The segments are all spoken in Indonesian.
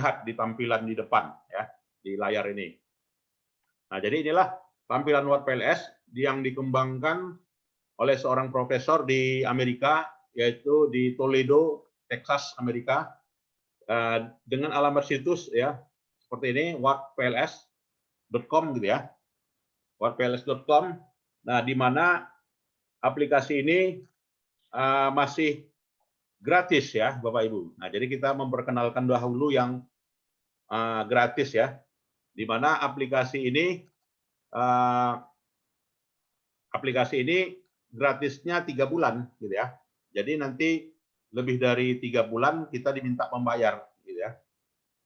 lihat di tampilan di depan ya, di layar ini. Nah, jadi inilah tampilan WordPLS yang dikembangkan oleh seorang profesor di Amerika, yaitu di Toledo, Texas, Amerika, dengan alamat situs ya seperti ini, wordpls.com gitu ya, wordpls.com. Nah, di mana aplikasi ini masih gratis ya, Bapak Ibu. Nah, jadi kita memperkenalkan dahulu yang gratis ya, di mana aplikasi ini gratisnya 3 bulan gitu ya. Jadi nanti lebih dari 3 bulan kita diminta membayar gitu ya.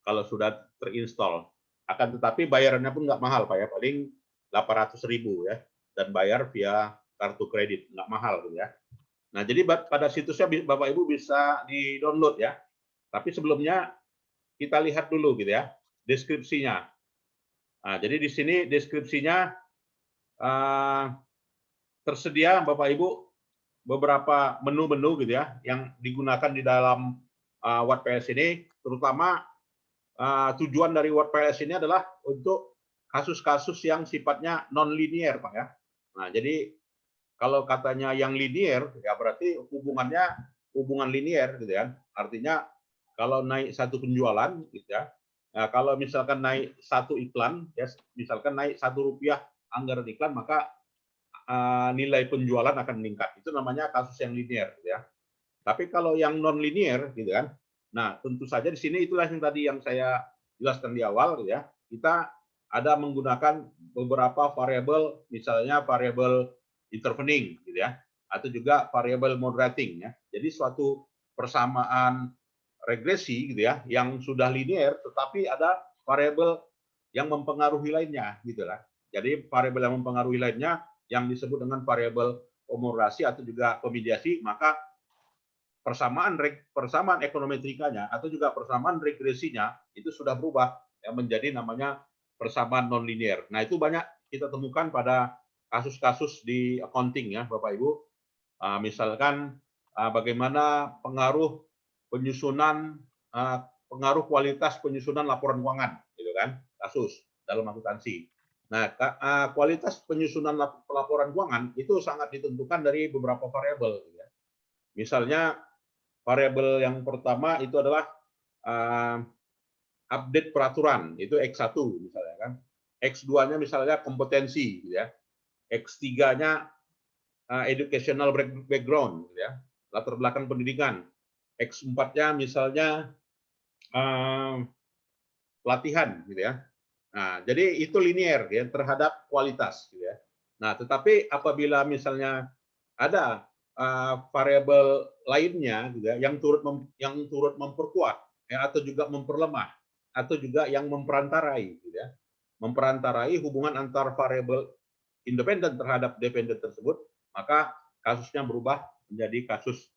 Kalau sudah terinstall. Akan tetapi bayarannya pun nggak mahal Pak ya, paling 800.000 ya, dan bayar via kartu kredit, nggak mahal gitu ya. Nah, jadi pada situsnya Bapak Ibu bisa di-download ya. Tapi sebelumnya kita lihat dulu gitu ya, deskripsinya. Nah, jadi di sini deskripsinya tersedia Bapak Ibu beberapa menu-menu gitu ya yang digunakan di dalam WordPress ini, terutama tujuan dari WordPress ini adalah untuk kasus-kasus yang sifatnya non-linear, Pak ya. Nah, jadi kalau katanya yang linear, ya berarti hubungan linear gitu ya. Artinya kalau naik satu penjualan, gitu ya. Nah, kalau misalkan naik satu iklan, ya misalkan naik Rp1 anggaran iklan, maka nilai penjualan akan meningkat. Itu namanya kasus yang linear, gitu ya. Tapi kalau yang non linear, gitu kan. Nah, tentu saja di sini itulah yang tadi yang saya jelaskan di awal, gitu ya. Kita ada menggunakan beberapa variabel, misalnya variabel intervening, gitu ya, atau juga variabel moderating, ya. Jadi suatu persamaan regresi, gitu ya, yang sudah linear, tetapi ada variabel yang mempengaruhi lainnya, gitu lah. Jadi variabel yang mempengaruhi lainnya yang disebut dengan variabel komodasi atau juga komediasi, maka persamaan ekonometrikanya atau juga persamaan regresinya itu sudah berubah ya, menjadi namanya persamaan nonlinear. Nah, itu banyak kita temukan pada kasus-kasus di accounting ya, Bapak Ibu. Misalkan bagaimana pengaruh kualitas penyusunan laporan keuangan, gitu kan, kasus dalam akuntansi. Nah, kualitas penyusunan laporan keuangan itu sangat ditentukan dari beberapa variabel. Gitu ya. Misalnya variabel yang pertama itu adalah update peraturan, itu X1 misalnya kan. X2-nya misalnya kompetensi, gitu ya. X3-nya educational background, gitu ya, latar belakang pendidikan. X4-nya misalnya pelatihan, gitu ya. Nah, jadi itu linear ya terhadap kualitas, gitu ya. Nah, tetapi apabila misalnya ada variabel lainnya, gitu ya, yang turut memperkuat, ya, atau juga memperlemah, atau juga yang memperantarai, gitu ya, memperantarai hubungan antar variabel independen terhadap dependen tersebut, maka kasusnya berubah menjadi kasus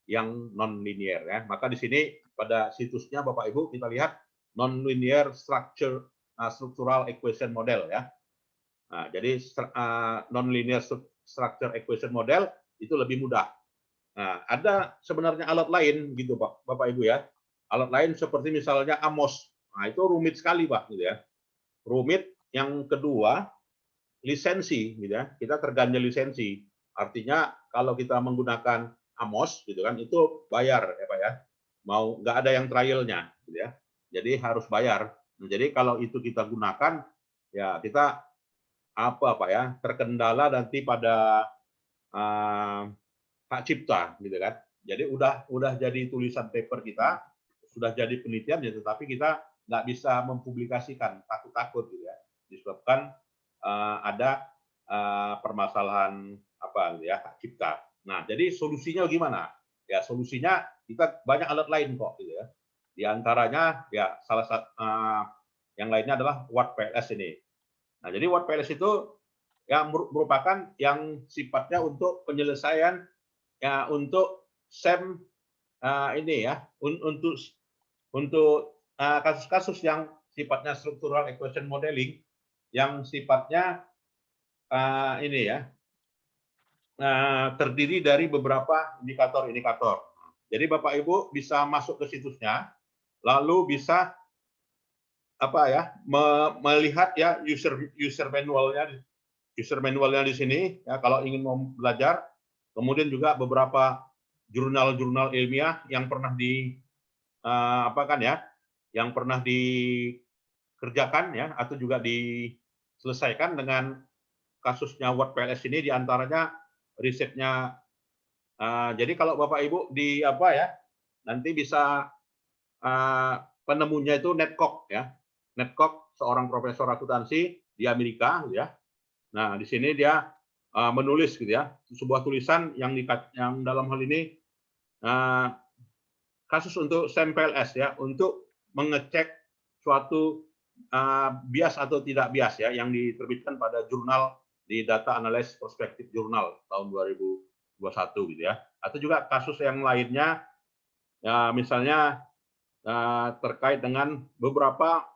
yang non-linear ya. Maka di sini pada situsnya Bapak Ibu kita lihat non-linear structural equation model ya. Nah, jadi non-linear structure equation model itu lebih mudah. Nah, ada sebenarnya alat lain gitu Pak, Bapak Ibu ya. Alat lain seperti misalnya Amos. Nah, itu rumit sekali Pak gitu ya. Rumit. Yang kedua, lisensi gitu ya. Kita terganjal lisensi. Artinya kalau kita menggunakan Amos gitu kan itu bayar ya Pak ya. Mau nggak ada yang trialnya gitu ya. Jadi harus bayar. Jadi kalau itu kita gunakan ya kita apa Pak ya, terkendala nanti pada hak cipta gitu kan. Jadi udah jadi tulisan paper kita, sudah jadi penelitian ya, tetapi kita nggak bisa mempublikasikan, takut-takut gitu ya, disebabkan ada permasalahan apa ya hak cipta. Nah, jadi solusinya gimana? Ya solusinya kita banyak alat lain kok gitu ya. Di antaranya ya salah satu yang lainnya adalah WordPress ini. Nah, jadi WordPress itu yang merupakan yang sifatnya untuk penyelesaian ya untuk SEM ini ya untuk kasus-kasus yang sifatnya structural equation modeling yang sifatnya ini ya terdiri dari beberapa indikator-indikator. Jadi Bapak Ibu bisa masuk ke situsnya, lalu bisa apa ya, melihat ya user manualnya di sini ya kalau ingin mau belajar. Kemudian juga beberapa jurnal-jurnal ilmiah yang pernah apakan ya, yang pernah dikerjakan ya atau juga diselesaikan dengan kasusnya WordPLS ini, diantaranya risetnya. Jadi kalau Bapak Ibu di apa ya, nanti bisa penemunya itu Ned Cock ya. Ned Cock seorang profesor akuntansi di Amerika ya. Nah, di sini dia menulis gitu ya, sebuah tulisan yang dalam hal ini kasus untuk sampel S ya, untuk mengecek suatu bias atau tidak bias ya, yang diterbitkan pada jurnal di Data Analysis Perspective Journal tahun 2021 gitu ya. Atau juga kasus yang lainnya ya, misalnya terkait dengan beberapa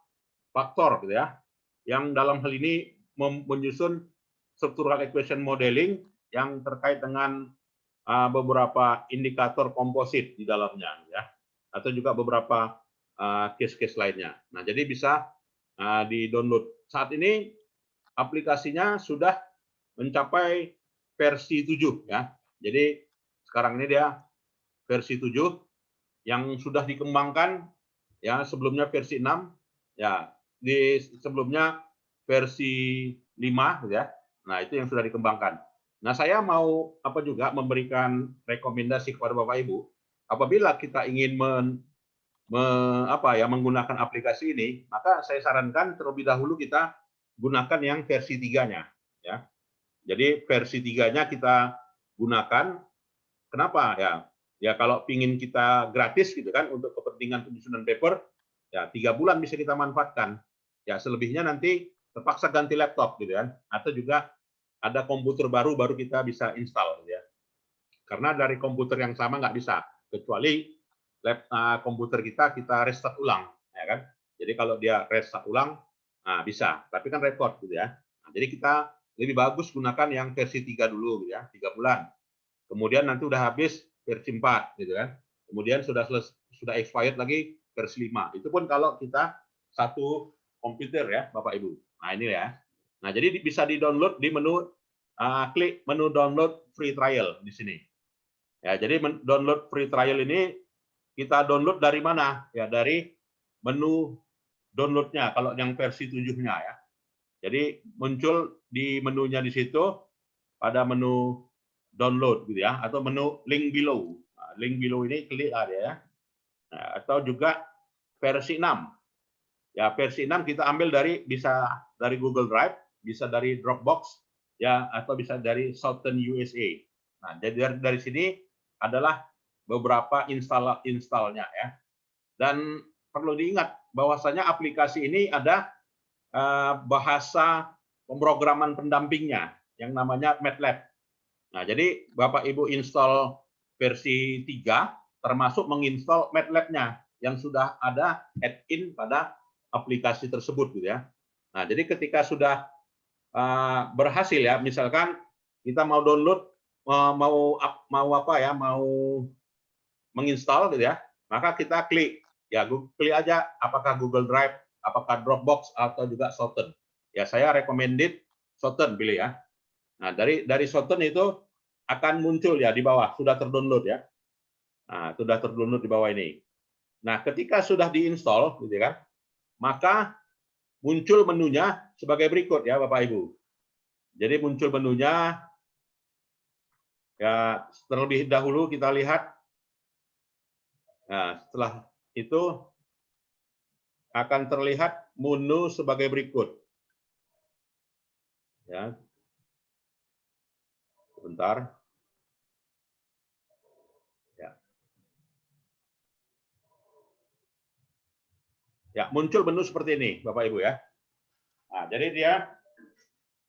faktor gitu ya, yang dalam hal ini menyusun structural equation modeling yang terkait dengan beberapa indikator komposit di dalamnya ya, atau juga beberapa case-case lainnya. Nah, jadi bisa di-download. Saat ini aplikasinya sudah mencapai versi 7 ya. Jadi sekarang ini dia versi 7 yang sudah dikembangkan ya, sebelumnya versi 6 ya, di sebelumnya versi 5 ya. Nah, itu yang sudah dikembangkan. Nah, saya mau juga memberikan rekomendasi kepada Bapak Ibu, apabila kita ingin menggunakan aplikasi ini, maka saya sarankan terlebih dahulu kita gunakan yang versi 3-nya ya. Jadi versi 3-nya kita gunakan. Kenapa ya? Ya kalau pingin kita gratis gitu kan untuk kepentingan penyusunan paper, ya 3 bulan bisa kita manfaatkan. Ya selebihnya nanti terpaksa ganti laptop gitu kan, atau juga ada komputer baru kita bisa install gitu ya. Karena dari komputer yang sama nggak bisa, kecuali komputer kita restart ulang ya kan. Jadi kalau dia restart ulang bisa, tapi kan repot gitu ya. Nah, jadi kita lebih bagus gunakan yang versi 3 dulu gitu ya, 3 bulan. Kemudian nanti udah habis versi 4 gitu kan. Kemudian sudah expired lagi versi 5. Itu pun kalau kita satu komputer ya, Bapak Ibu. Nah, ini ya. Nah, jadi bisa di-download di menu klik menu download free trial di sini. Ya, jadi download free trial ini kita download dari mana? Ya, dari menu downloadnya kalau yang versi 7-nya ya. Jadi muncul di menunya di situ pada menu download gitu ya, atau menu link below. Nah, link below ini klik ada ya. Nah, atau juga versi 6. Ya, versi 6 kita ambil bisa dari Google Drive, bisa dari Dropbox ya, atau bisa dari Southern USA. Nah, jadi dari sini adalah beberapa installnya ya. Dan perlu diingat bahwasanya aplikasi ini ada bahasa pemrograman pendampingnya yang namanya MATLAB. Nah, jadi Bapak Ibu install versi 3 termasuk menginstal MATLAB-nya yang sudah ada add-in pada aplikasi tersebut gitu ya. Nah, jadi ketika sudah berhasil ya, misalkan kita mau download, mau menginstal gitu ya, maka kita klik aja apakah Google Drive, apakah Dropbox atau juga Southern. Ya, saya recommended Southern pilih ya. Nah, dari Southern itu akan muncul ya di bawah, sudah terdownload ya. Nah, sudah terdownload di bawah ini. Nah, ketika sudah diinstal gitu kan, maka muncul menunya sebagai berikut ya Bapak Ibu. Jadi muncul menunya ya, terlebih dahulu kita lihat. Nah, setelah itu akan terlihat menu sebagai berikut. Ya. Sebentar. Ya. Ya, muncul menu seperti ini, Bapak Ibu ya. Nah, jadi dia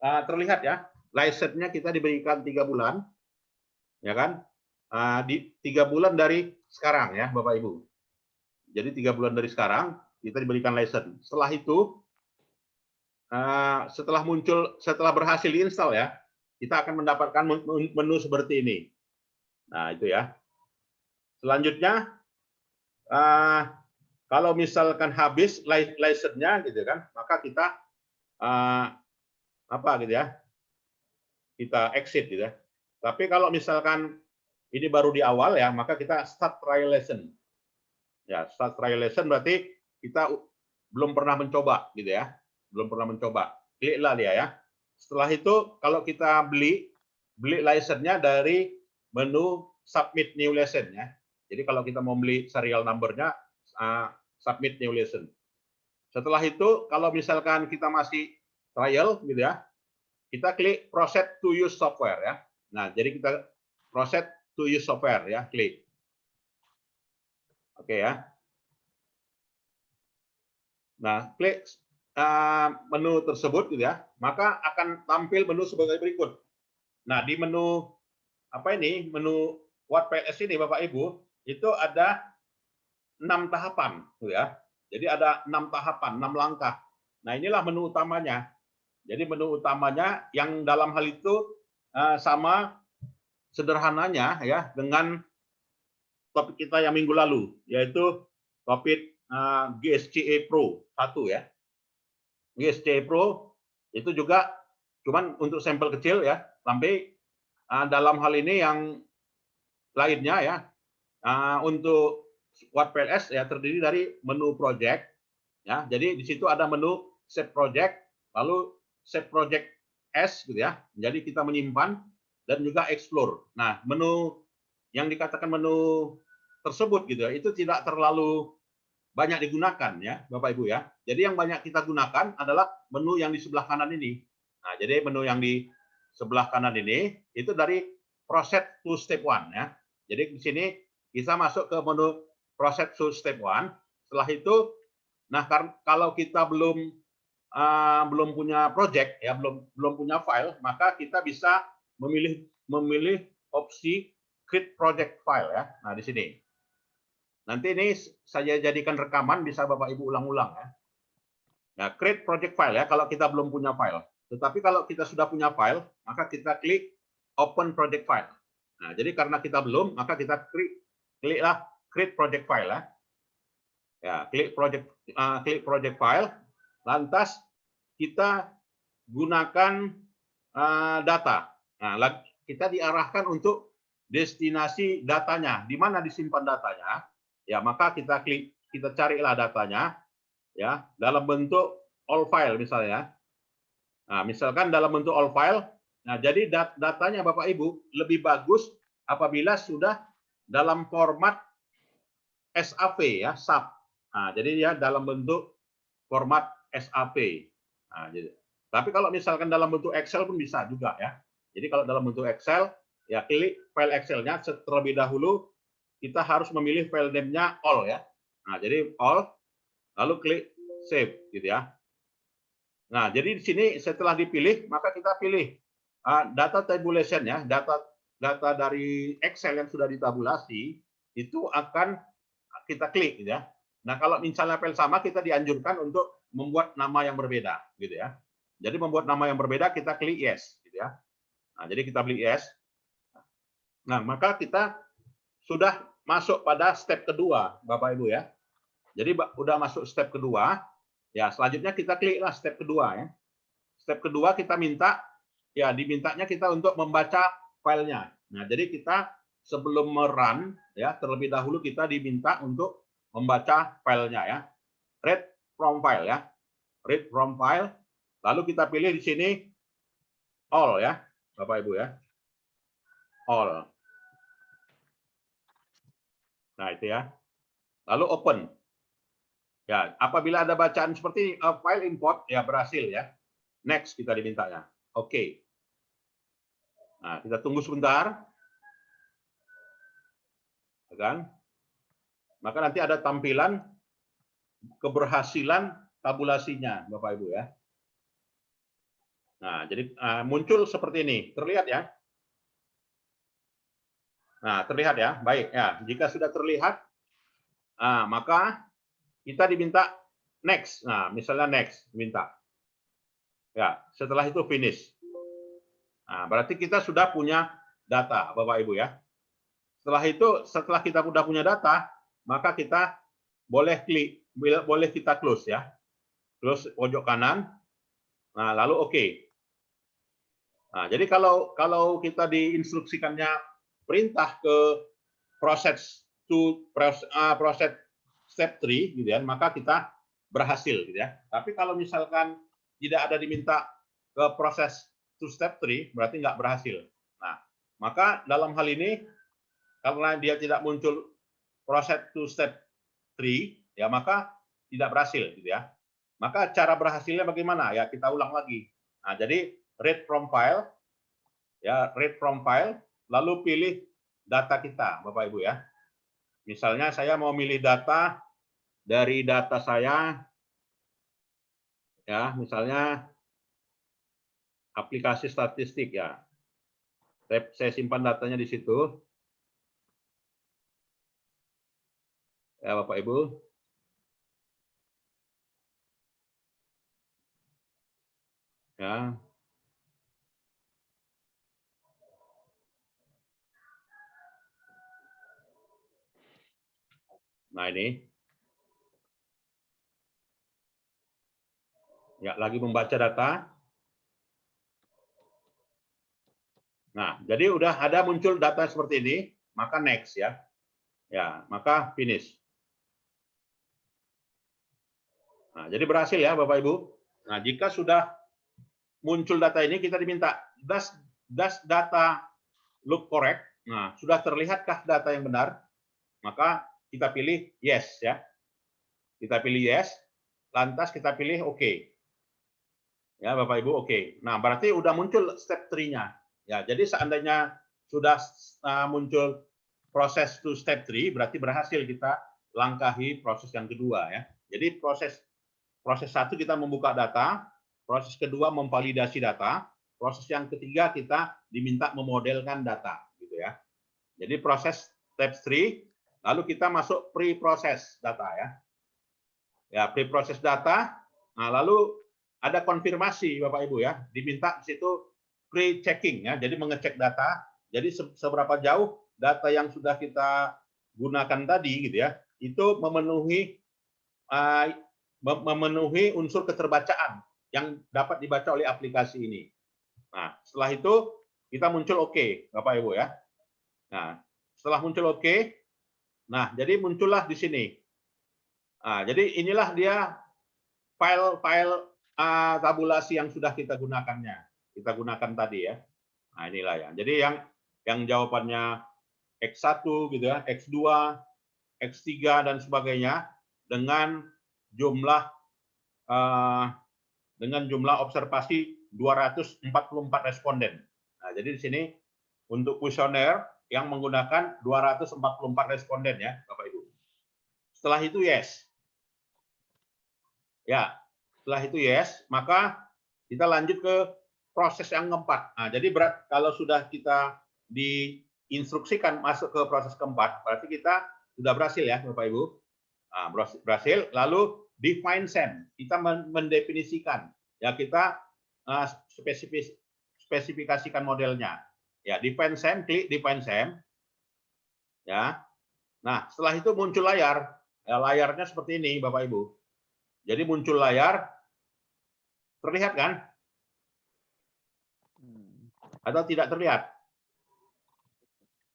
terlihat ya, license-nya kita diberikan 3 bulan. Ya kan? Di 3 bulan dari sekarang ya, Bapak Ibu. Jadi 3 bulan dari sekarang kita diberikan license. Setelah itu setelah berhasil diinstal ya, kita akan mendapatkan menu seperti ini. Nah, itu ya. Selanjutnya Kalau misalkan habis license-nya gitu kan, maka kita apa gitu ya, kita exit gitu ya. Tapi kalau misalkan ini baru di awal ya, maka kita start trial lesson. Ya, start trial lesson berarti kita belum pernah mencoba gitu ya. Belum pernah mencoba. Kliklah dia ya. Setelah itu kalau kita beli license-nya dari menu submit new lesson ya. Jadi kalau kita mau beli serial number-nya submit new lesson. Setelah itu kalau misalkan kita masih trial gitu ya, kita klik proceed to use software ya. Nah, jadi kita proceed to use software ya, klik. Oke ya. Nah, klik menu tersebut gitu ya, maka akan tampil menu sebagai berikut. Nah, di menu apa ini? Menu WordPS ini Bapak Ibu, itu ada 6 tahapan gitu ya. Jadi ada 6 tahapan, 6 langkah. Nah, inilah menu utamanya. Jadi menu utamanya yang dalam hal itu sama sederhananya ya dengan topik kita yang minggu lalu, yaitu topik GSCE Pro 1 ya. GSCE Pro itu juga cuman untuk sampel kecil ya, tapi dalam hal ini yang lainnya ya, untuk WordPS ya terdiri dari menu project ya. Jadi di situ ada menu save project, lalu save project as gitu ya. Jadi kita menyimpan dan juga explore. Nah, menu yang dikatakan menu tersebut gitu ya, itu tidak terlalu banyak digunakan ya, Bapak Ibu ya. Jadi yang banyak kita gunakan adalah menu yang di sebelah kanan ini. Nah, jadi menu yang di sebelah kanan ini itu dari process to step 1 ya. Jadi di sini kita masuk ke menu process to step 1. Setelah itu, nah kalau kita belum punya project ya, belum punya file, maka kita bisa memilih opsi create project file ya. Nah, di sini. Nanti ini saya jadikan rekaman, bisa Bapak Ibu ulang-ulang ya. Nah, create project file ya kalau kita belum punya file. Tetapi kalau kita sudah punya file, maka kita klik open project file. Nah, jadi karena kita belum, maka kita kliklah create project file ya. Ya, klik project file. Lantas kita gunakan data. Nah, kita diarahkan untuk destinasi datanya, di mana disimpan datanya. Ya, maka kita carilah datanya ya dalam bentuk all file misalnya. Nah, misalkan dalam bentuk all file. Nah, jadi datanya Bapak Ibu lebih bagus apabila sudah dalam format SAP ya, SAP. Nah, jadi ya dalam bentuk format SAP. Nah, jadi. Tapi kalau misalkan dalam bentuk Excel pun bisa juga ya. Jadi kalau dalam bentuk Excel, ya klik file Excel-nya terlebih dahulu, kita harus memilih file name-nya all ya. Nah, jadi all, lalu klik save gitu ya. Nah, jadi di sini setelah dipilih, maka kita pilih data tabulation ya, data dari Excel yang sudah ditabulasi, itu akan kita klik gitu ya. Nah, kalau misalnya file sama, kita dianjurkan untuk membuat nama yang berbeda gitu ya. Jadi membuat nama yang berbeda, kita klik yes gitu ya. Nah, jadi kita klik yes. Nah, maka kita sudah masuk pada step kedua, Bapak Ibu ya. Jadi udah masuk step kedua, ya selanjutnya kita kliklah step kedua ya. Step kedua kita dimintanya kita untuk membaca filenya. Nah, jadi kita sebelum merun ya terlebih dahulu kita diminta untuk membaca filenya ya. Read from file ya. Read from file. Lalu kita pilih di sini all ya, Bapak Ibu ya. All. Nah, itu ya. Lalu open. Ya, apabila ada bacaan seperti file import ya berhasil ya. Next kita dimintanya. Oke. Nah, kita tunggu sebentar. Kan? Maka nanti ada tampilan keberhasilan tabulasinya, Bapak Ibu ya. Nah, jadi muncul seperti ini. Terlihat ya? Nah, terlihat ya? Baik ya. Jika sudah terlihat, maka kita diminta next. Nah, misalnya next, minta. Ya, setelah itu finish. Nah, berarti kita sudah punya data, Bapak Ibu ya. Setelah itu, setelah kita sudah punya data, maka kita boleh klik boleh kita close ya. Close pojok kanan. Nah, lalu oke. Nah, jadi kalau kita diinstruksikannya perintah ke proses step 3 gitu ya, maka kita berhasil gitu ya. Tapi kalau misalkan tidak ada diminta ke proses to step 3 berarti nggak berhasil. Nah, maka dalam hal ini karena dia tidak muncul proses to step 3 ya, maka tidak berhasil gitu ya. Maka cara berhasilnya bagaimana? Ya kita ulang lagi. Nah, jadi read from file ya, read from file lalu pilih data kita, Bapak Ibu ya. Misalnya saya mau milih data dari data saya ya, misalnya aplikasi statistik ya. Saya simpan datanya di situ. Ya, Bapak Ibu. Ya. Nah, ini. Ya, lagi membaca data. Nah, jadi udah ada muncul data seperti ini, maka next ya. Ya, maka finish. Nah, jadi berhasil ya Bapak Ibu. Nah, jika sudah muncul data ini, kita diminta does data look correct? Nah, sudah terlihatkah data yang benar? Maka kita pilih yes ya. Kita pilih yes, lantas kita pilih oke. Ya, Bapak Ibu oke. Nah, berarti udah muncul step 3-nya. Ya, jadi seandainya sudah muncul proses to step 3 berarti berhasil kita langkahi proses yang kedua ya. Jadi proses 1 kita membuka data, proses kedua memvalidasi data, proses yang ketiga kita diminta memodelkan data gitu ya. Jadi proses step 3 lalu kita masuk pre-process data ya. Ya, pre-process data. Nah, lalu ada konfirmasi Bapak Ibu ya, diminta di situ pre-checking ya. Jadi mengecek data. Jadi seberapa jauh data yang sudah kita gunakan tadi gitu ya, itu memenuhi unsur keterbacaan yang dapat dibaca oleh aplikasi ini. Nah, setelah itu kita muncul oke, Bapak Ibu ya. Nah, setelah muncul oke, nah jadi muncullah di sini. Nah, jadi inilah dia file-file tabulasi yang sudah kita gunakan tadi ya. Nah, inilah ya. Jadi yang jawabannya X1 gitu ya, X2, X3 dan sebagainya dengan jumlah observasi 244 responden. Nah, jadi di sini untuk kuesioner yang menggunakan 244 responden ya, Bapak Ibu. Setelah itu yes. Ya, setelah itu yes, maka kita lanjut ke proses yang keempat. Nah, jadi kalau sudah kita diinstruksikan masuk ke proses keempat, berarti kita sudah berhasil ya, Bapak Ibu. Nah, berhasil, lalu define SAM. Kita mendefinisikan, ya kita spesifikasikan modelnya. Ya, define SAM, klik define SAM. Ya. Nah, setelah itu muncul layar. Ya, layarnya seperti ini, Bapak Ibu. Jadi muncul layar, terlihat kan? Atau tidak terlihat?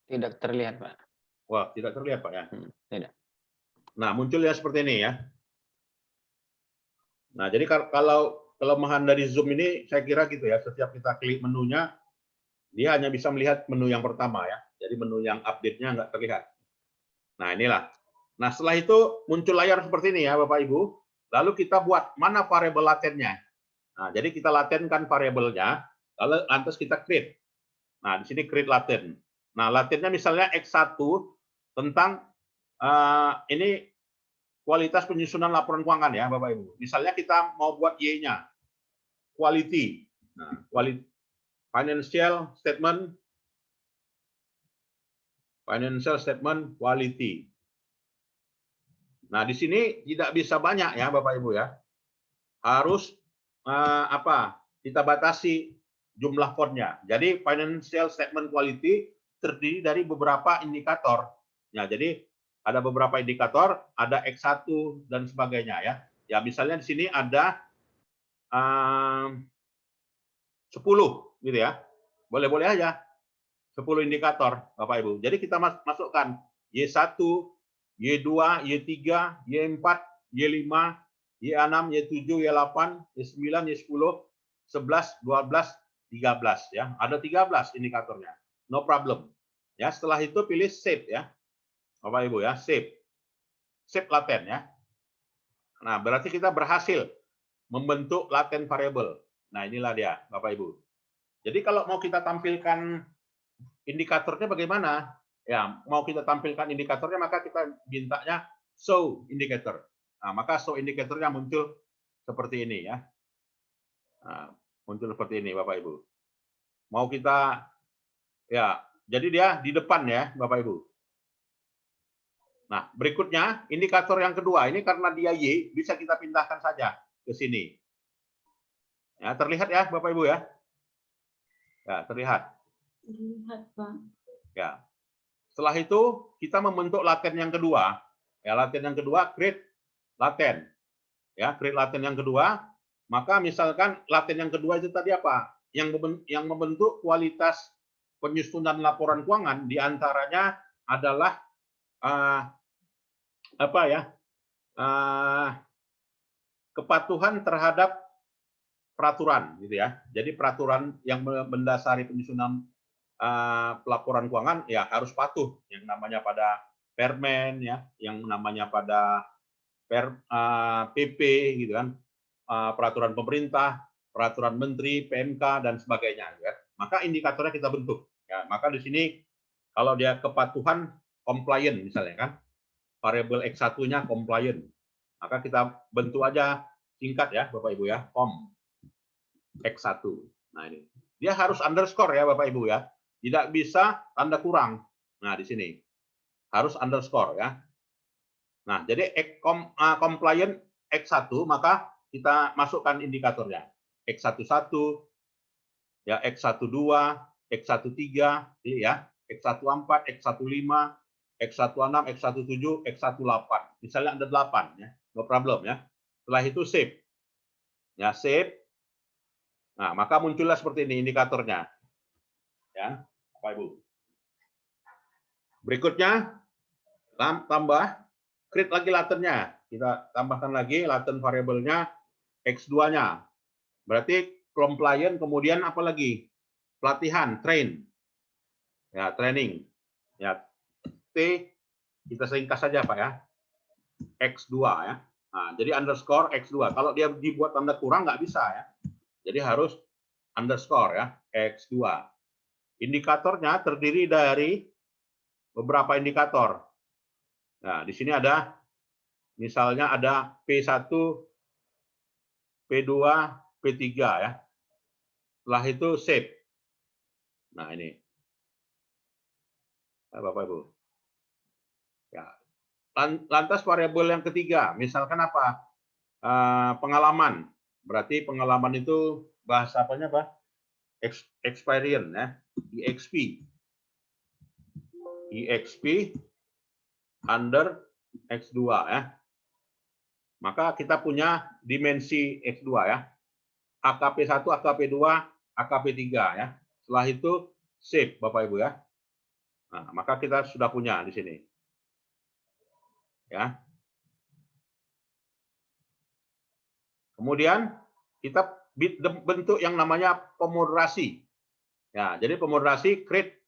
Tidak terlihat, Pak. Wah, tidak terlihat, Pak ya? Tidak. Nah, munculnya seperti ini ya. Nah, jadi kalau kelemahan dari Zoom ini, saya kira gitu ya, setiap kita klik menunya, dia hanya bisa melihat menu yang pertama ya. Jadi menu yang update-nya nggak terlihat. Nah, inilah. Nah, setelah itu muncul layar seperti ini ya, Bapak Ibu. Lalu kita buat mana variabel latennya. Nah, jadi kita latenkan variabelnya, lalu lantas kita create. Nah, di sini create laten. Nah, latennya misalnya X1 tentang ini kualitas penyusunan laporan keuangan ya, Bapak Ibu. Misalnya kita mau buat Y-nya, quality. Nah, financial statement quality. Nah, di sini tidak bisa banyak ya, Bapak Ibu ya. Harus kita batasi jumlah fontnya. Jadi financial statement quality terdiri dari beberapa indikator. Ya, jadi ada beberapa indikator, ada X1 dan sebagainya ya. Ya misalnya di sini ada 10 gitu ya. Boleh-boleh aja 10 indikator Bapak Ibu. Jadi kita masukkan Y1, Y2, Y3, Y4, Y5, Y6, Y7, Y8, Y9, Y10, 11, 12, 13 ya. Ada 13 indikatornya. No problem. Ya, setelah itu pilih save ya. Bapak Ibu ya, save. Save laten ya. Nah, berarti kita berhasil membentuk laten variable. Nah, inilah dia Bapak Ibu. Jadi kalau mau kita tampilkan indikatornya bagaimana? Ya, mau kita tampilkan indikatornya maka kita mintanya show indicator. Nah, maka show indicatornya muncul seperti ini ya. Nah, muncul seperti ini Bapak Ibu. Mau kita ya, jadi dia di depan ya Bapak Ibu. Nah, berikutnya indikator yang kedua ini karena dia Y bisa kita pindahkan saja ke sini. Ya, terlihat ya Bapak Ibu ya? Ya, terlihat. Terlihat, Pak. Ya. Setelah itu kita membentuk laten yang kedua. Ya, laten yang kedua create laten. Ya, create laten yang kedua, maka misalkan laten yang kedua itu tadi apa? Yang membentuk kualitas penyusunan laporan keuangan diantaranya adalah apa ya? Kepatuhan terhadap peraturan gitu ya. Jadi peraturan yang mendasari penyusunan pelaporan keuangan ya harus patuh yang namanya pada Permen ya, yang namanya pada PP gitu kan, peraturan pemerintah, peraturan menteri, PMK dan sebagainya ya. Maka indikatornya kita bentuk ya. Maka di sini kalau dia kepatuhan compliant misalnya kan, variabel X1-nya compliant. Maka kita bentuk aja singkat ya Bapak Ibu ya, com X1. Nah ini. Dia harus underscore ya Bapak Ibu ya. Tidak bisa tanda kurang. Nah di sini. Harus underscore ya. Nah, jadi compliant X1 maka kita masukkan indikatornya. X11 ya, X12, X13 ya, X14, X15, X16, X17, X18. Misalnya ada 8 ya. No problem ya. Setelah itu save. Ya, save. Nah, maka muncullah seperti ini indikatornya. Ya, Bapak Ibu. Berikutnya tambah create lagi latennya. Kita tambahkan lagi laten variabelnya X2-nya. Berarti compliant kemudian apa lagi? Pelatihan, train. Ya, training. Ya, T kita singkat saja Pak ya. X2 ya. Nah, jadi underscore X2. Kalau dia dibuat tanda kurang nggak bisa ya. Jadi harus underscore ya, X2. Indikatornya terdiri dari beberapa indikator. Nah, di sini ada misalnya ada P1, P2, P3 ya. Setelah itu save. Nah, ini. Nah, Bapak Ibu. Ya. Lantas variabel yang ketiga, misalkan apa? Pengalaman. Berarti pengalaman itu bahasa apanya, Pak? Experience ya. EXP. EXP under X2 ya. Maka kita punya dimensi X2 ya. AKP1, AKP2, AKP3 ya. Setelah itu save Bapak Ibu ya. Nah, maka kita sudah punya di sini. Ya. Kemudian kita bentuk yang namanya pemoderasi. Ya, jadi pemoderasi create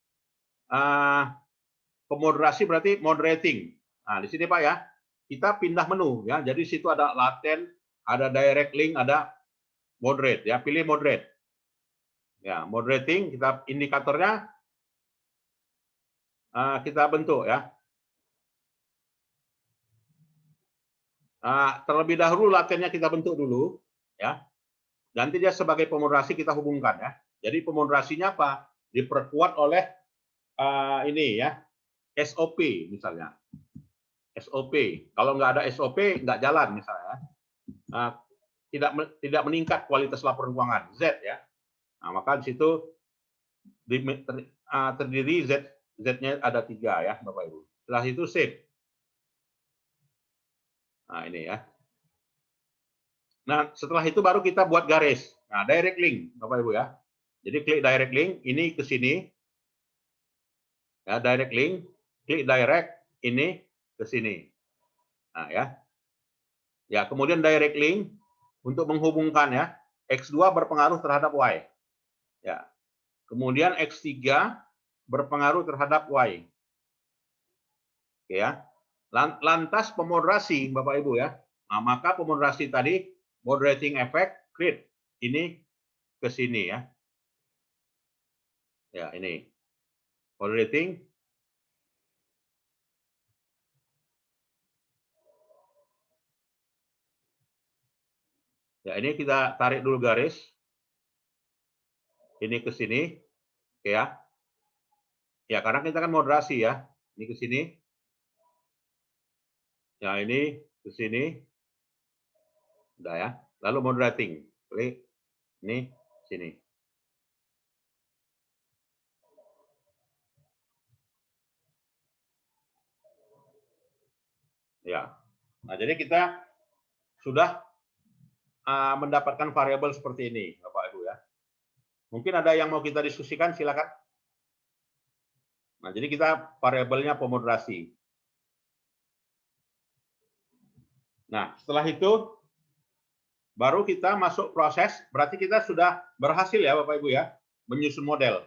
pemoderasi berarti moderating. Nah, di sini Pak ya. Kita pindah menu ya. Jadi situ ada laten, ada direct link, ada moderate ya. Pilih moderate. Ya, moderating kita indikatornya kita bentuk ya. Terlebih dahulu latennya kita bentuk dulu ya. Nanti dia sebagai pemoderasi kita hubungkan ya. Jadi pemoderasinya apa? Diperkuat oleh ini ya, SOP misalnya. SOP. Kalau nggak ada SOP nggak jalan misalnya. Tidak meningkat kualitas laporan keuangan Z ya. Nah, maka di situ terdiri Z-nya ada 3 ya Bapak Ibu. Setelah itu save. Nah, ini ya. Nah, setelah itu baru kita buat garis. Nah, direct link, Bapak Ibu ya. Jadi klik direct link, ini ke sini. Ya, direct link, klik direct, ini ke sini. Nah, ya. Ya, kemudian direct link untuk menghubungkan ya. X2 berpengaruh terhadap Y. Ya. Kemudian X3 berpengaruh terhadap Y. Oke ya. Lantas pemoderasi, Bapak Ibu ya. Nah, maka pemoderasi tadi, moderating effect, create. Ini ke sini ya. Ya, ini. Moderating. Ya, ini kita tarik dulu garis. Ini ke sini. Oke ya. Ya, karena kita kan moderasi ya. Ini ke sini. Ya, ini ke sini. Udah ya. Lalu moderating. Klik. Ini sini. Ya. Nah, jadi kita sudah mendapatkan variabel seperti ini, Bapak Ibu ya. Mungkin ada yang mau kita diskusikan, silakan. Nah, jadi kita variabelnya pemoderasi. Nah, setelah itu baru kita masuk proses, berarti kita sudah berhasil ya Bapak Ibu ya, menyusun model.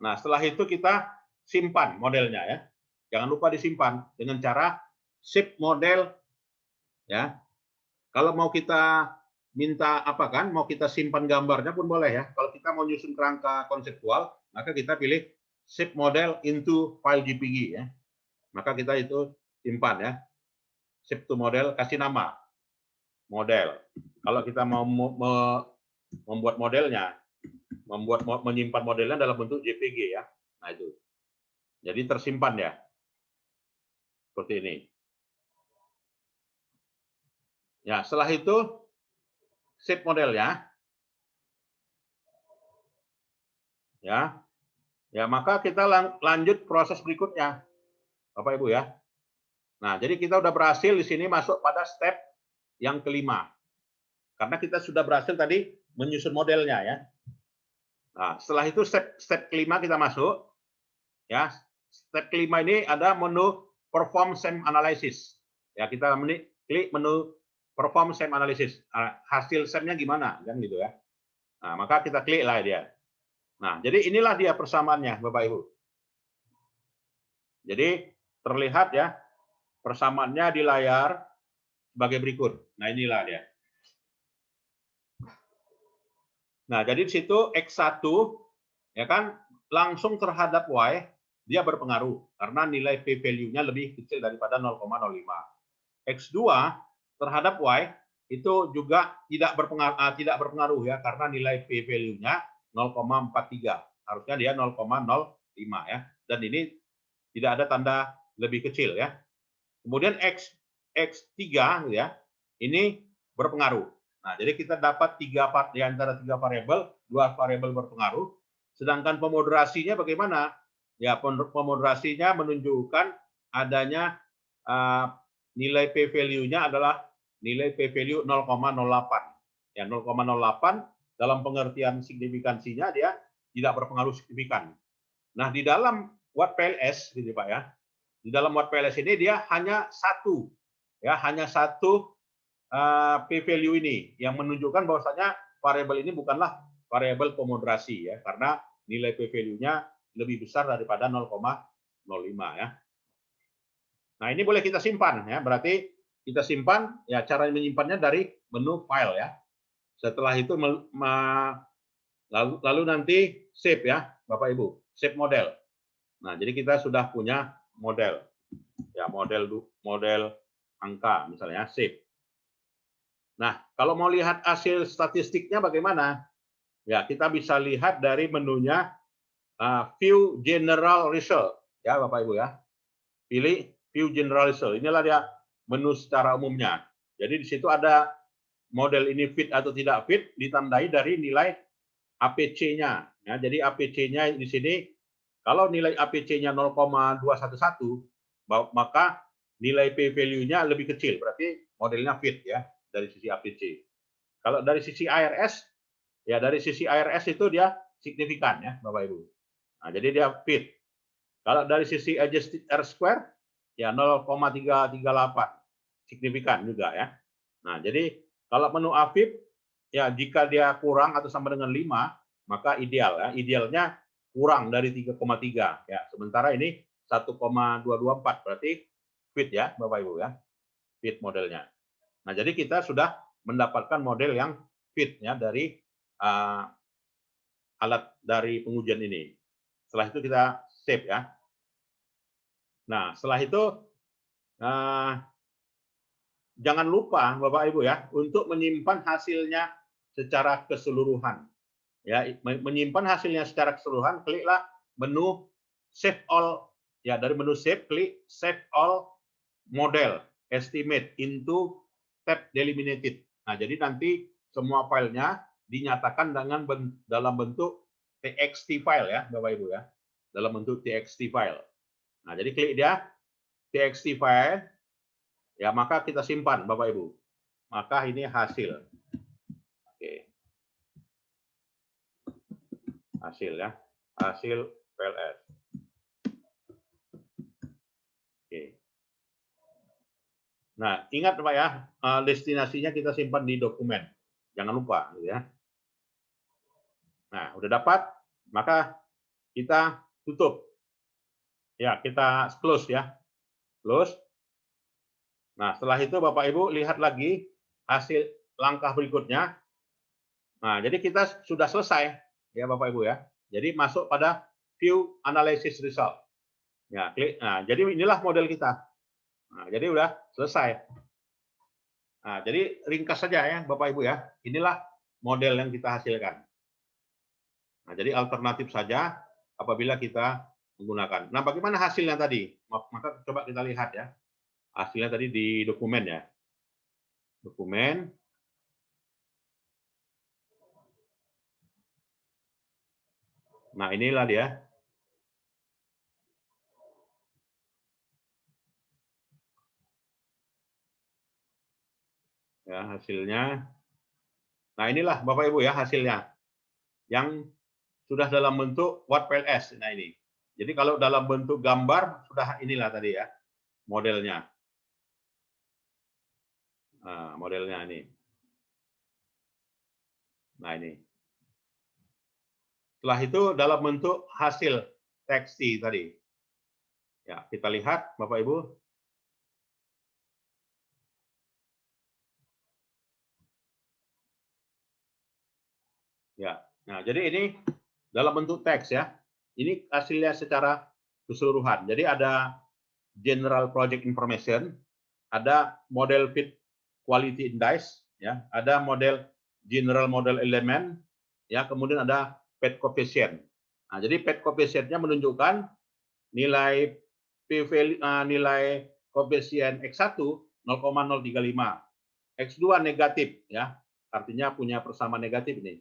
Nah, setelah itu kita simpan modelnya ya. Jangan lupa disimpan dengan cara save model ya. Kalau mau kita minta apa kan, mau kita simpan gambarnya pun boleh ya. Kalau kita mau nyusun kerangka konseptual, maka kita pilih save model into file JPG ya. Maka kita itu simpan ya. Save to model, kasih nama model. Kalau kita mau membuat modelnya, menyimpan modelnya dalam bentuk JPG ya. Nah itu. Jadi tersimpan ya. Seperti ini. Ya, setelah itu save modelnya. Ya. Ya, maka kita lanjut proses berikutnya. Bapak Ibu ya. Nah, jadi kita udah berhasil di sini masuk pada step yang kelima. Karena kita sudah berhasil tadi menyusun modelnya ya. Nah, setelah itu step kelima kita masuk. Ya, step kelima ini ada menu perform SEM analysis. Ya, kita klik menu perform SEM analysis. Hasil SEM-nya gimana kan gitu ya. Nah, maka kita klik lah dia. Nah, jadi inilah dia persamaannya Bapak Ibu. Jadi terlihat ya persamaannya di layar sebagai berikut. Nah, inilah dia. Nah, jadi di situ X1 ya kan langsung terhadap Y dia berpengaruh karena nilai P value-nya lebih kecil daripada 0,05. X2 terhadap Y itu juga tidak berpengaruh ya karena nilai P value-nya 0,43. Harusnya dia 0,05 ya. Dan ini tidak ada tanda lebih kecil ya. Kemudian X3 ya. Ini berpengaruh. Nah, jadi kita dapat di antara tiga variabel, dua variabel berpengaruh. Sedangkan pemoderasinya bagaimana? Ya, pemoderasinya menunjukkan adanya nilai P value-nya adalah nilai P value 0,08. Ya, 0,08 dalam pengertian signifikansinya dia tidak berpengaruh signifikan. Nah, di dalam WattPLS gitu Pak ya. Di dalam WattPLS ini dia hanya satu P value ini yang menunjukkan bahwasanya variabel ini bukanlah variabel pemoderasi ya karena nilai P value-nya lebih besar daripada 0,05 ya. Nah, ini boleh kita simpan ya. Berarti kita simpan ya cara menyimpannya dari menu file ya. Setelah itu lalu nanti save ya, Bapak Ibu, save model. Nah, jadi kita sudah punya model. Ya, model angka misalnya save. Nah, kalau mau lihat hasil statistiknya bagaimana? Ya, kita bisa lihat dari menunya View General Result. Ya, Bapak Ibu ya. Pilih View General Result. Inilah dia menu secara umumnya. Jadi di situ ada model ini fit atau tidak fit, ditandai dari nilai APC-nya. Ya, jadi APC-nya di sini, kalau nilai APC-nya 0,211, maka nilai P value-nya lebih kecil, berarti modelnya fit ya dari sisi APC. Kalau dari sisi IRS, ya dari sisi IRS itu dia signifikan ya Bapak Ibu. Nah, jadi dia fit. Kalau dari sisi adjusted R square, ya 0,338, signifikan juga ya. Nah, jadi kalau menu AFIP, ya jika dia kurang atau sama dengan 5, maka ideal ya. Idealnya kurang dari 3,3 ya. Sementara ini 1,224 berarti fit ya Bapak Ibu ya. Fit modelnya. Nah, jadi kita sudah mendapatkan model yang fit ya dari alat dari pengujian ini. Setelah itu kita save ya. Nah, setelah itu jangan lupa Bapak Ibu ya untuk menyimpan hasilnya secara keseluruhan. Ya, menyimpan hasilnya secara keseluruhan, kliklah menu Save All. Ya, dari menu Save, klik Save All Model Estimate into tab Delimited. Nah, jadi nanti semua filenya dinyatakan dengan dalam bentuk TXT file ya, Bapak Ibu ya. Dalam bentuk TXT file. Nah, jadi klik dia TXT file, ya maka kita simpan Bapak Ibu. Maka ini hasil. Oke. Hasil ya. Hasil PLS. Oke. Nah, ingat Pak ya, destinasinya kita simpan di dokumen. Jangan lupa gitu ya. Nah, udah dapat, maka kita tutup. Ya, kita close ya. Close. Nah, setelah itu Bapak Ibu lihat lagi hasil langkah berikutnya. Nah, jadi kita sudah selesai ya Bapak Ibu ya. Jadi masuk pada view analysis result. Ya, klik. Nah, jadi inilah model kita. Nah, jadi udah selesai. Nah, jadi ringkas saja ya Bapak Ibu ya. Inilah model yang kita hasilkan. Nah, jadi alternatif saja apabila kita menggunakan. Nah, bagaimana hasilnya tadi? Maka coba kita lihat ya. Hasilnya tadi di dokumen ya. Dokumen. Nah, inilah dia. Ya, hasilnya. Nah, inilah Bapak Ibu ya hasilnya. Yang sudah dalam bentuk WordPLS. Nah, ini. Jadi kalau dalam bentuk gambar sudah inilah tadi ya modelnya. Nah, modelnya ini. Nah, ini. Setelah itu dalam bentuk hasil TXT tadi. Ya, kita lihat Bapak Ibu. Ya. Nah, jadi ini dalam bentuk teks ya. Ini hasilnya secara keseluruhan. Jadi ada general project information, ada model fit quality index, ya, ada model general model element, ya, kemudian ada PET coefficient. Nah, jadi PET coefficient-nya menunjukkan nilai nilai koefisien X1 0,035, X2 negatif, ya, artinya punya persamaan negatif ini.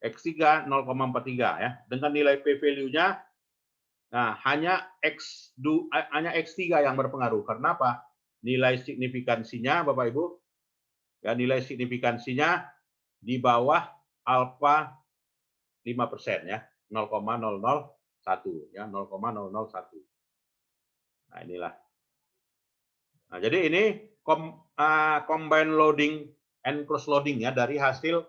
X3 0,43 ya. Dengan nilai P value-nya nah hanya X3 yang berpengaruh. Karena apa? Nilai signifikansinya Bapak Ibu ya nilai signifikansinya di bawah alfa 5% ya. 0,001 ya, 0,001. Nah, inilah. Nah, jadi ini combine loading and cross loading ya dari hasil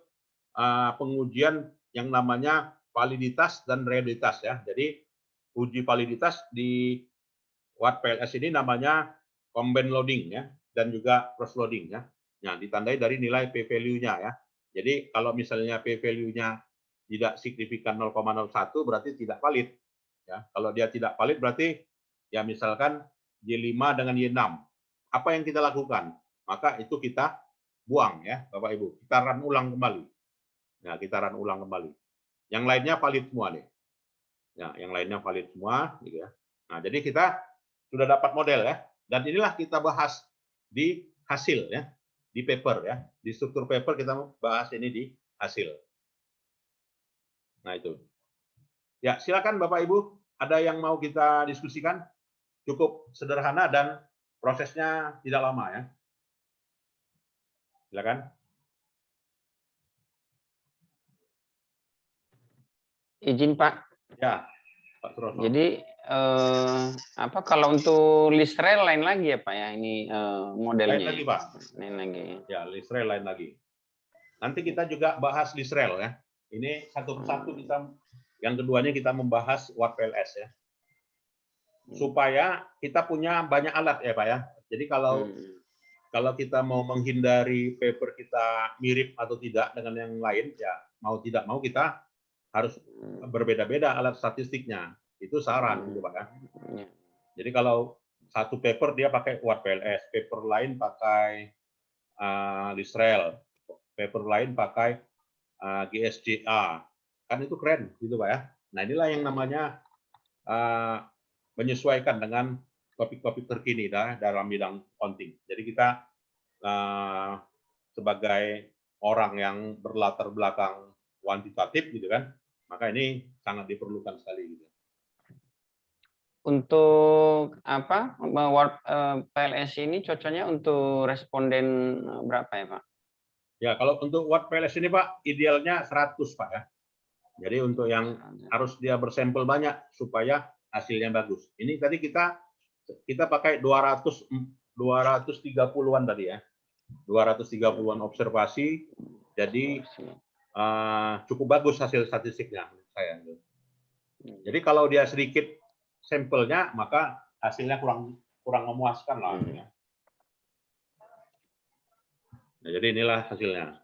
pengujian yang namanya validitas dan realitas ya. Jadi uji validitas di WordPLS ini namanya combine loading ya dan juga cross loading ya. Nah, ditandai dari nilai P value-nya ya. Jadi kalau misalnya P value-nya tidak signifikan 0,01 berarti tidak valid ya. Kalau dia tidak valid berarti ya misalkan Y5 dengan Y6. Apa yang kita lakukan? Maka itu kita buang ya, Bapak Ibu. Kita run ulang kembali. Nah, kita run ulang kembali. Yang lainnya valid semua nih. Ya, yang lainnya valid semua gitu ya. Nah, jadi kita sudah dapat model ya. Dan inilah kita bahas di hasil ya, di paper ya. Di struktur paper kita bahas ini di hasil. Nah, itu. Ya, silakan Bapak Ibu, ada yang mau kita diskusikan? Cukup sederhana dan prosesnya tidak lama ya. Silakan. Izin Pak. Ya, Pak Suroso. Jadi apa kalau untuk list rail lain lagi ya Pak ya ini modelnya? Lain lagi Pak. Lain lagi. Ya, list rail lain lagi. Nanti kita juga bahas list rail ya. Ini satu persatu kita. Yang keduanya kita membahas Watt PLS ya. Supaya kita punya banyak alat ya Pak ya. Jadi kalau kita mau menghindari paper kita mirip atau tidak dengan yang lain, ya mau tidak mau kita harus berbeda-beda alat statistiknya. Itu saran gitu Pak ya. Jadi kalau satu paper dia pakai Watt PLS, paper lain pakai list rail, paper lain pakai GSJA, kan itu keren gitu Pak ya. Nah inilah yang namanya menyesuaikan dengan topik-topik terkini dalam bidang accounting. Jadi kita sebagai orang yang berlatar belakang kuantitatif gitu kan, maka ini sangat diperlukan sekali gitu. Untuk apa PLS ini cocoknya untuk responden berapa ya Pak? Ya kalau untuk Watt PLS ini Pak idealnya 100 Pak ya. Jadi untuk yang harus dia bersampel banyak supaya hasilnya bagus. Ini tadi kita pakai 230-an tadi ya. 230-an observasi. Jadi cukup bagus hasil statistiknya menurut saya. Jadi kalau dia sedikit sampelnya maka hasilnya kurang memuaskan lah. Ya. Nah, jadi inilah hasilnya.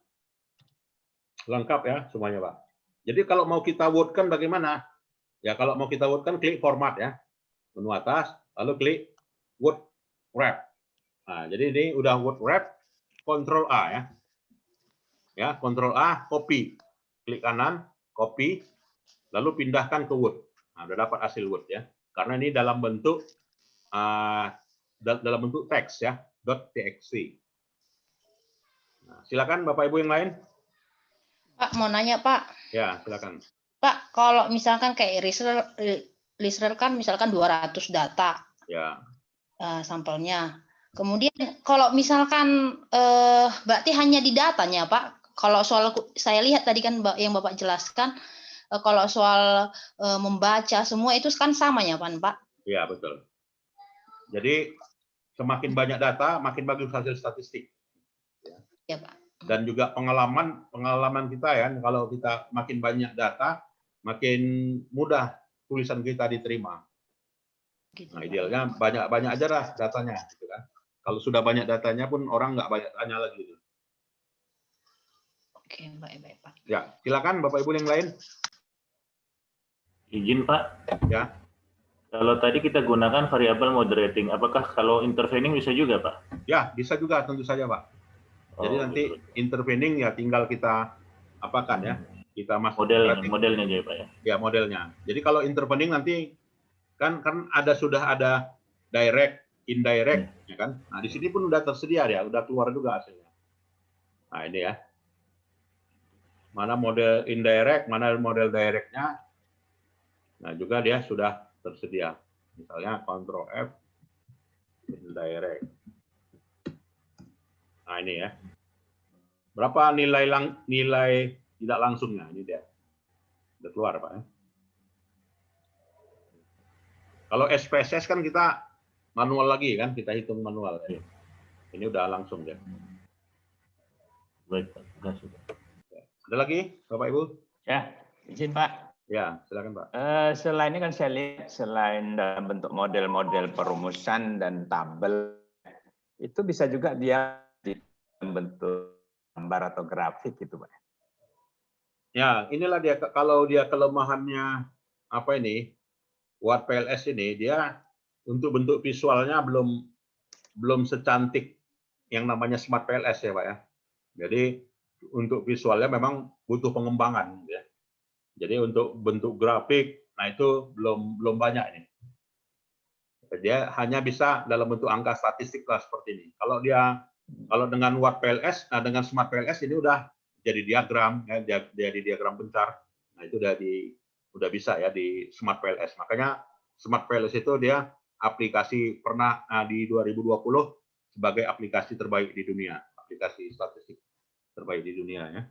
Lengkap ya semuanya Pak. Jadi kalau mau kita wordkan bagaimana? Ya kalau mau kita wordkan klik format ya. Menu atas, lalu klik word wrap. Nah, jadi ini udah word wrap, Ctrl A ya. Ya, Ctrl A, copy. Klik kanan, copy, lalu pindahkan ke Word. Nah, udah dapat hasil Word ya. Karena ini dalam bentuk teks ya, .txt. Nah, silakan Bapak Ibu yang lain. Pak, mau nanya Pak. Ya, silakan. Pak, kalau misalkan kayak list rail kan misalkan 200 data. Ya. Sampelnya. Kemudian kalau misalkan berarti hanya di datanya, Pak. Kalau soal saya lihat tadi kan yang Bapak jelaskan, kalau soal membaca semua itu kan sama ya, Pak? Iya, betul. Jadi semakin banyak data, makin bagus hasil statistik. Ya, Pak. Dan juga pengalaman kita ya, kalau kita makin banyak data, makin mudah tulisan kita diterima. Gitu, nah, idealnya banyak-banyak aja lah datanya, gitu kan. Kalau sudah banyak datanya pun orang nggak banyak tanya lagi. Gitu. Oke, baik, Pak. Ya, silakan Bapak Ibu yang lain. Izin Pak. Ya. Kalau tadi kita gunakan variabel moderating, apakah kalau intervening bisa juga Pak? Ya, bisa juga tentu saja Pak. Jadi nanti intervening ya tinggal kita apakan ya. Kita masuk modelnya aja Pak ya. Ya, modelnya. Jadi kalau intervening nanti kan sudah ada direct, indirect ya kan. Nah, di sini pun udah tersedia ya, udah keluar juga hasilnya. Nah, ini ya. Mana model indirect, mana model directnya. Nah, juga dia sudah tersedia. Misalnya Ctrl F indirect. Nah, ini ya. Berapa nilai tidak langsungnya? Ini dia. Udah keluar, Pak. Kalau SPSS kan kita manual lagi kan, kita hitung manual. Ya. Ini udah langsung ya. Baik, Pak. Terima kasih. Ada lagi, Bapak Ibu? Ya, izin Pak. Ya, silakan Pak. Selain ini kan saya lihat selain dalam bentuk model-model perumusan dan tabel, itu bisa juga dia di bentuk gambar atau grafik gitu Pak. Ya, inilah dia kalau dia kelemahannya apa ini? Watt PLS ini dia untuk bentuk visualnya belum secantik yang namanya Smart PLS ya Pak ya. Jadi untuk visualnya memang butuh pengembangan ya. Jadi untuk bentuk grafik, nah itu belum banyak ini. Dia hanya bisa dalam bentuk angka statistik lah seperti ini. Kalau dengan Watt PLS, nah dengan Smart PLS ini udah jadi diagram ya, jadi diagram bencar. Nah itu udah bisa ya di Smart PLS. Makanya Smart PLS itu dia aplikasi pernah di 2020 sebagai aplikasi terbaik di dunia, aplikasi statistik terbaik di dunia ya.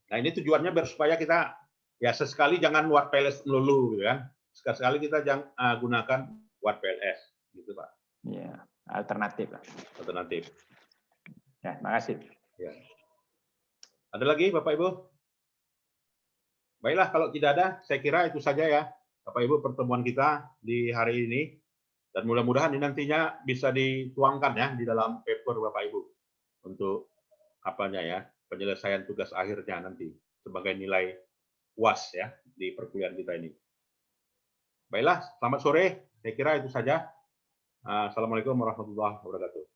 Nah ini tujuannya biar supaya kita ya sesekali jangan WordPLS melulu gitu kan, sekali kita jangan gunakan WordPLS gitu Pak. Ya, alternatif. Alternatif. Ya, makasih. Ya. Ada lagi Bapak Ibu? Baiklah, kalau tidak ada, saya kira itu saja ya, Bapak Ibu, pertemuan kita di hari ini. Dan mudah-mudahan ini nantinya bisa dituangkan ya di dalam paper Bapak Ibu untuk apanya ya, penyelesaian tugas akhirnya nanti sebagai nilai UAS ya di perkuliahan kita ini. Baiklah, selamat sore. Saya kira itu saja. Assalamualaikum warahmatullahi wabarakatuh.